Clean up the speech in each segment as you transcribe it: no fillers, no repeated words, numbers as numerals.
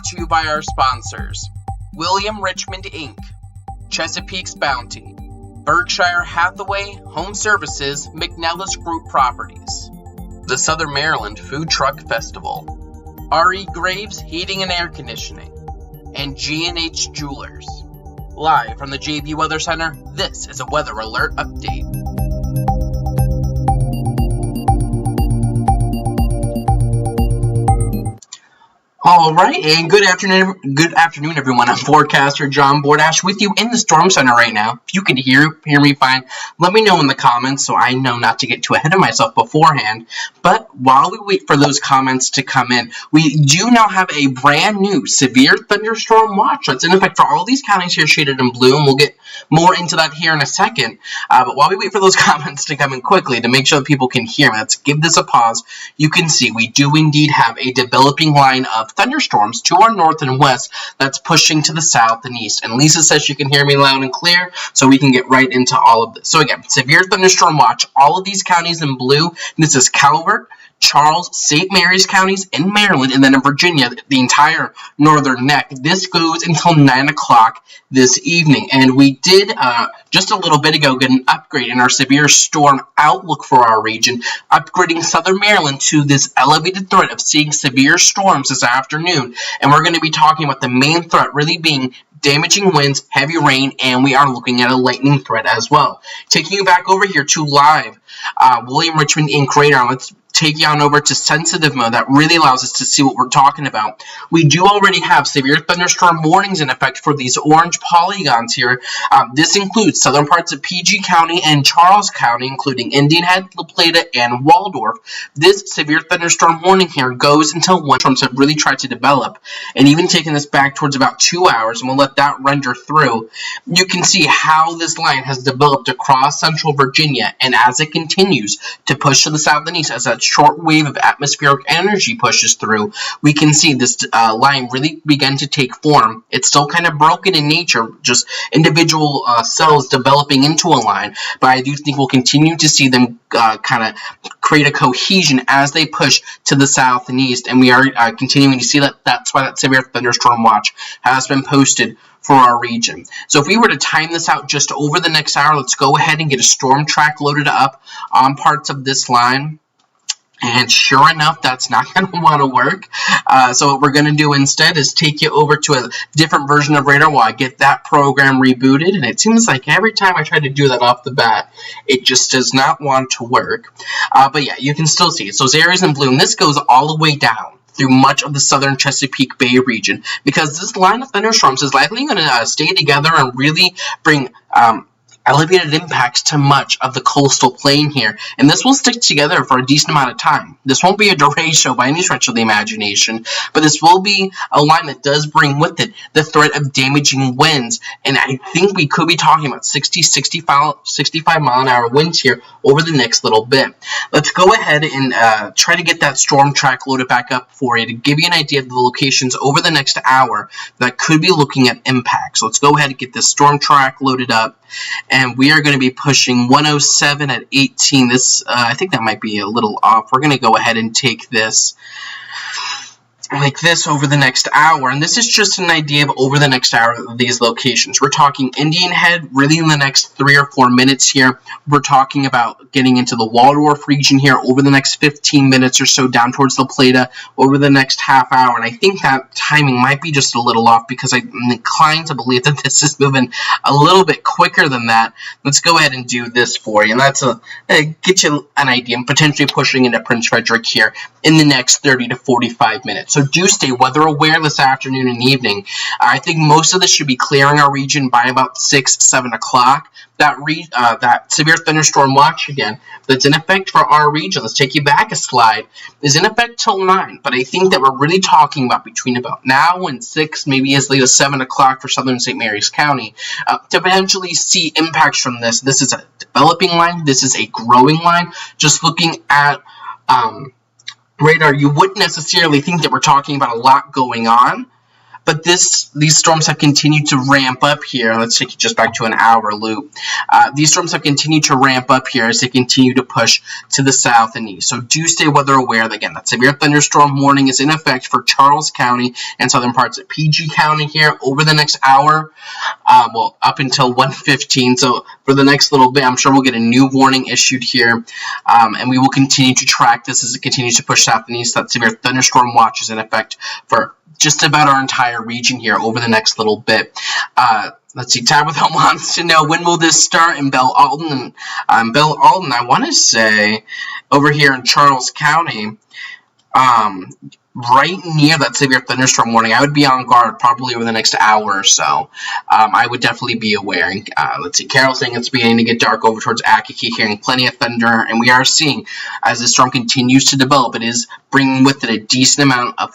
brought to you by our sponsors, William Richmond Inc., Chesapeake's Bounty, Berkshire Hathaway Home Services, McNellis Group Properties, the Southern Maryland Food Truck Festival, R.E. Graves Heating and Air Conditioning, and G&H Jewelers. Live from the JB Weather Center, this is a weather alert update. Alright, and good afternoon everyone. I'm forecaster John Bordash with you in the Storm Center right now. If you can hear me fine, let me know in the comments so I know not to get too ahead of myself beforehand. But while we wait for those comments to come in, we do now have a brand new severe thunderstorm watch that's in effect for all these counties here shaded in blue, and we'll get more into that here in a second. But while we wait for those comments to come in quickly to make sure that people can hear me, let's give this a pause. You can see we do indeed have a developing line of thunderstorms to our north and west that's pushing to the south and east. And Lisa says she can hear me loud and clear, so we can get right into all of this. So again, severe thunderstorm watch, all of these counties in blue. This is Calvert, Charles, St. Mary's counties in Maryland, and then in Virginia, the entire northern neck. This goes until 9 o'clock this evening, and we did just a little bit ago get an upgrade in our severe storm outlook for our region, upgrading southern Maryland to this elevated threat of seeing severe storms this afternoon, and we're going to be talking about the main threat really being damaging winds, heavy rain, and we are looking at a lightning threat as well. Taking you back over here to live William Richmond Inc. radar. Let's take you on over to sensitive mode. That really allows us to see what we're talking about. We do already have severe thunderstorm warnings in effect for these orange polygons here. This includes southern parts of PG County and Charles County, including Indian Head, La Plata, and Waldorf. This severe thunderstorm warning here goes until when storms have really tried to develop, and even taking this back towards about 2 hours, and we'll let that render through. You can see how this line has developed across central Virginia, and as it continues to push to the south and east, as that short wave of atmospheric energy pushes through, we can see this line really begin to take form. It's still kind of broken in nature, just individual cells developing into a line, but I do think we'll continue to see them kind of create a cohesion as they push to the south and east, and we are continuing to see that. That's why that severe thunderstorm watch has been posted for our region. So if we were to time this out just over the next hour, let's go ahead and get a storm track loaded up on parts of this line. And sure enough, that's not going to want to work. So what we're going to do instead is take you over to a different version of radar while I get that program rebooted. And it seems like every time I try to do that off the bat, it just does not want to work. But yeah, you can still see it. So those areas in blue, and this goes all the way down through much of the southern Chesapeake Bay region, because this line of thunderstorms is likely going to stay together and really bring elevated impacts to much of the coastal plain here, and this will stick together for a decent amount of time. This won't be a derecho by any stretch of the imagination, but this will be a line that does bring with it the threat of damaging winds, and I think we could be talking about 65 mile an hour winds here over the next little bit. Let's go ahead and try to get that storm track loaded back up for you to give you an idea of the locations over the next hour that could be looking at impact. So let's go ahead and get this storm track loaded up. And we are going to be pushing 107 at 18. This, I think that might be a little off. We're going to go ahead and take this like this over the next hour, and this is just an idea of over the next hour of these locations. We're talking Indian Head really in the next 3 or 4 minutes here. We're talking about getting into the Waldorf region here over the next 15 minutes or so, down towards La Plata over the next half hour, and I think that timing might be just a little off because I'm inclined to believe that this is moving a little bit quicker than that. Let's go ahead and do this for you, and that's get you an idea. I'm potentially pushing into Prince Frederick here in the next 30 to 45 minutes. So do stay weather aware this afternoon and evening. I think most of this should be clearing our region by about 6, 7 o'clock. That severe thunderstorm watch again that's in effect for our region, let's take you back a slide, is in effect till 9. But I think that we're really talking about between about now and 6, maybe as late as 7 o'clock for southern St. Mary's County, to potentially see impacts from this. This is a developing line. This is a growing line. Just looking at radar, you wouldn't necessarily think that we're talking about a lot going on. But these storms have continued to ramp up here. Let's take it just back to an hour loop. These storms have continued to ramp up here as they continue to push to the south and east. So do stay weather aware. Again, that severe thunderstorm warning is in effect for Charles County and southern parts of PG County here over the next hour. Well, up until 1:15. So for the next little bit, I'm sure we'll get a new warning issued here. And we will continue to track this as it continues to push south and east. That severe thunderstorm watch is in effect for just about our entire region here over the next little bit. Let's see, Tabitha wants to know, when will this start in Belle Alton? Belle Alton, I want to say, over here in Charles County, right near that severe thunderstorm warning. I would be on guard probably over the next hour or so. I would definitely be aware. Let's see, Carol's saying it's beginning to get dark over towards Akaki, hearing plenty of thunder, and we are seeing, as the storm continues to develop, it is bringing with it a decent amount of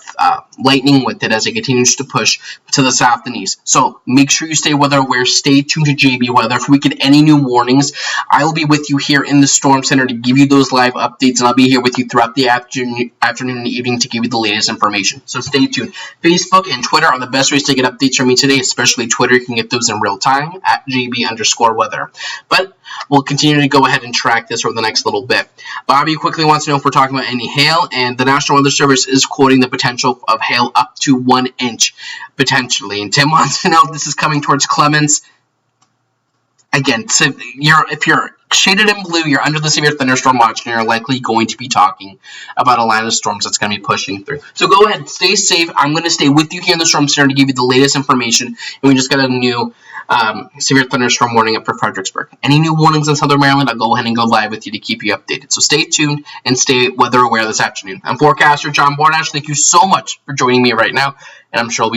lightning with it as it continues to push to the south and east. So make sure you stay weather aware. Stay tuned to JB Weather. If we get any new warnings, I will be with you here in the Storm Center to give you those live updates, and I'll be here with you throughout the afternoon and evening to give you the latest information. So stay tuned. Facebook and Twitter are the best ways to get updates from me today, especially Twitter. You can get those in real time at JB_weather. But we'll continue to go ahead and track this over the next little bit. Bobby quickly wants to know if we're talking about any hail, and the National Weather Service is quoting the potential of hail up to 1 inch, potentially. And Tim wants to know if this is coming towards Clements. Again, so if you're shaded in blue, you're under the severe thunderstorm watch, and you're likely going to be talking about a line of storms that's going to be pushing through. So go ahead, stay safe. I'm going to stay with you here in the Storm Center to give you the latest information. And we just got a new severe thunderstorm warning up for Fredericksburg. Any new warnings in Southern Maryland, I'll go ahead and go live with you to keep you updated. So stay tuned and stay weather aware this afternoon. I'm forecaster John Bordash. Thank you so much for joining me right now, and I'm sure we'll be talking